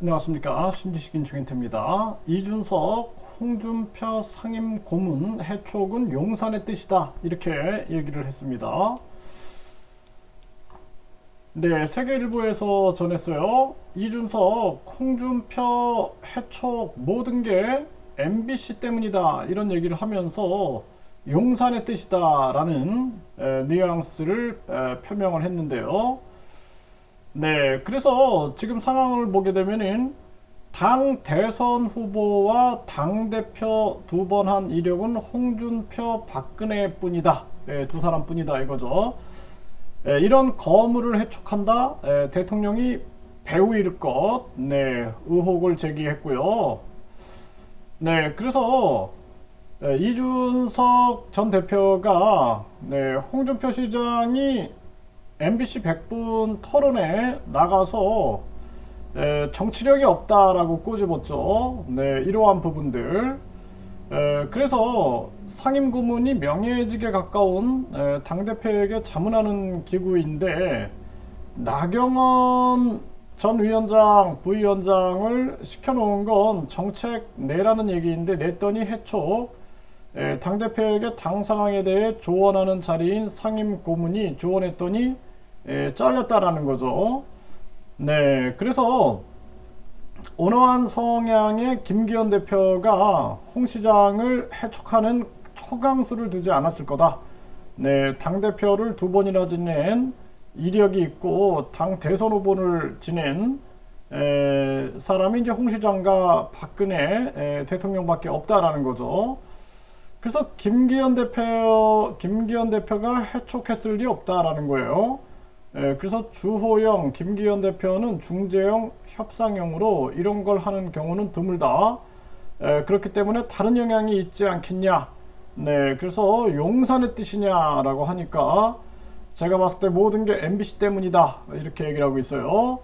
안녕하십니까. 신지식인 정인태입니다. 이준석, 홍준표 상임 고문 해촉은 용산의 뜻이다, 이렇게 얘기를 했습니다. 네, 세계일보에서 전했어요. 이준석, 홍준표 해촉 모든 게 MBC 때문이다, 이런 얘기를 하면서 용산의 뜻이다 라는 뉘앙스를 표명을 했는데요. 네, 그래서 지금 상황을 보게 되면은 당 대선 후보와 당 대표 두 번 한 이력은 홍준표, 박근혜뿐이다. 네, 두 사람뿐이다 이거죠. 이런 거물을 해촉한다. 대통령이 배우일 것. 네, 의혹을 제기했고요. 네, 그래서 이준석 전 대표가 홍준표 시장이 MBC 100분 토론에 나가서 정치력이 없다라고 꼬집었죠. 네, 이러한 부분들. 그래서 상임고문이 명예직에 가까운 당대표에게 자문하는 기구인데, 나경원 전 위원장, 부위원장을 시켜놓은 건 정책 내라는 얘기인데, 냈더니 해촉, 당대표에게 당 상황에 대해 조언하는 자리인 상임고문이 조언했더니 잘렸다라는 거죠. 네, 그래서 온화한 성향의 김기현 대표가 홍 시장을 해촉하는 초강수를 두지 않았을 거다. 네, 당대표를 두 번이나 지낸 이력이 있고 당 대선 후보를 지낸 사람이 이제 홍 시장과 박근혜 대통령밖에 없다라는 거죠. 그래서 김기현 대표가 해촉했을 리 없다라는 거예요. 그래서 주호영, 김기현 대표는 중재형, 협상형으로 이런 걸 하는 경우는 드물다. 그렇기 때문에 다른 영향이 있지 않겠냐. 네, 그래서 용산의 뜻이냐라고 하니까 제가 봤을 때 모든 게 MBC 때문이다, 이렇게 얘기를 하고 있어요.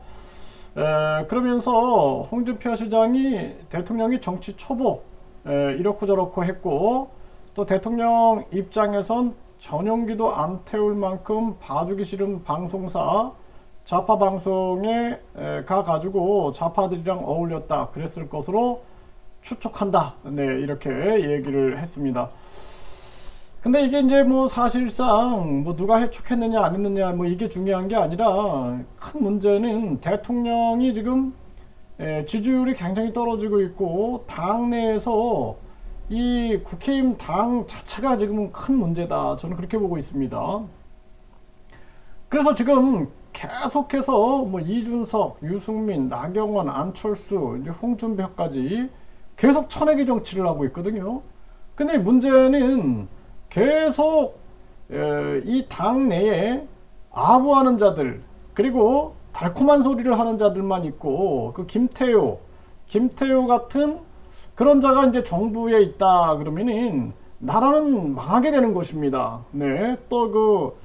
그러면서 홍준표 시장이 대통령이 정치 초보, 이렇고 저렇고 했고, 또 대통령 입장에선 전용기도 안 태울 만큼 봐주기 싫은 방송사, 좌파 방송에 가가지고 좌파들이랑 어울렸다 그랬을 것으로 추측한다. 네, 이렇게 얘기를 했습니다. 근데 이게 이제 뭐 사실상 뭐 누가 해촉했느냐 안 했느냐 뭐 이게 중요한 게 아니라, 큰 문제는 대통령이 지금 지지율이 굉장히 떨어지고 있고, 당내에서 이 국회의원 당 자체가 지금은 큰 문제다, 저는 그렇게 보고 있습니다. 그래서 지금 계속해서 뭐 이준석, 유승민, 나경원, 안철수, 이제 홍준표까지 계속 쳐내기 정치를 하고 있거든요. 근데 문제는 계속 이 당 내에 아부하는 자들, 그리고 달콤한 소리를 하는 자들만 있고, 그 김태효 같은 그런 자가 이제 정부에 있다 그러면은 나라는 망하게 되는 것입니다. 네, 또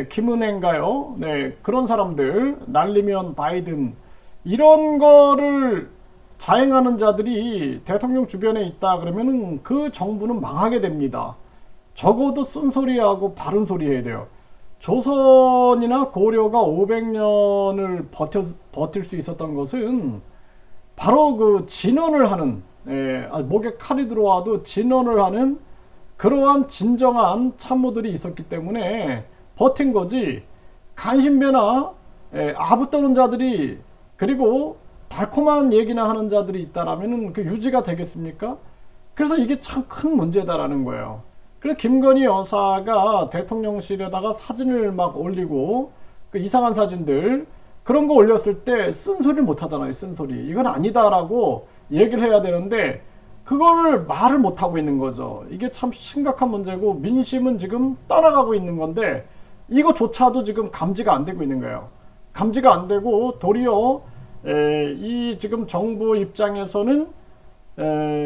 김은혜인가요? 네, 그런 사람들, 날리면 바이든, 이런 거를 자행하는 자들이 대통령 주변에 있다 그러면은 그 정부는 망하게 됩니다. 적어도 쓴소리하고 바른 소리 해야 돼요. 조선이나 고려가 500년을 버틸 수 있었던 것은 바로 그 진언을 하는, 목에 칼이 들어와도 진언을 하는 그러한 진정한 참모들이 있었기 때문에 버틴 거지, 간신배나 아부 떠는 자들이, 그리고 달콤한 얘기나 하는 자들이 있다라면 그 유지가 되겠습니까? 그래서 이게 참 큰 문제다라는 거예요. 그래서 김건희 여사가 대통령실에다가 사진을 막 올리고, 그 이상한 사진들 그런 거 올렸을 때 쓴소리를 못 하잖아요. 쓴소리, 이건 아니다라고 얘기를 해야 되는데 그거를 말을 못 하고 있는 거죠. 이게 참 심각한 문제고, 민심은 지금 떠나가고 있는 건데 이거조차도 지금 감지가 안 되고 있는 거예요. 감지가 안 되고, 도리어 이 지금 정부 입장에서는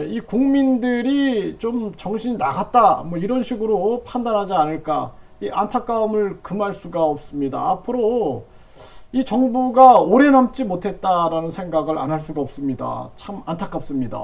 이 국민들이 좀 정신이 나갔다, 뭐 이런 식으로 판단하지 않을까, 이 안타까움을 금할 수가 없습니다. 앞으로 이 정부가 오래 남지 못했다라는 생각을 안 할 수가 없습니다. 참 안타깝습니다.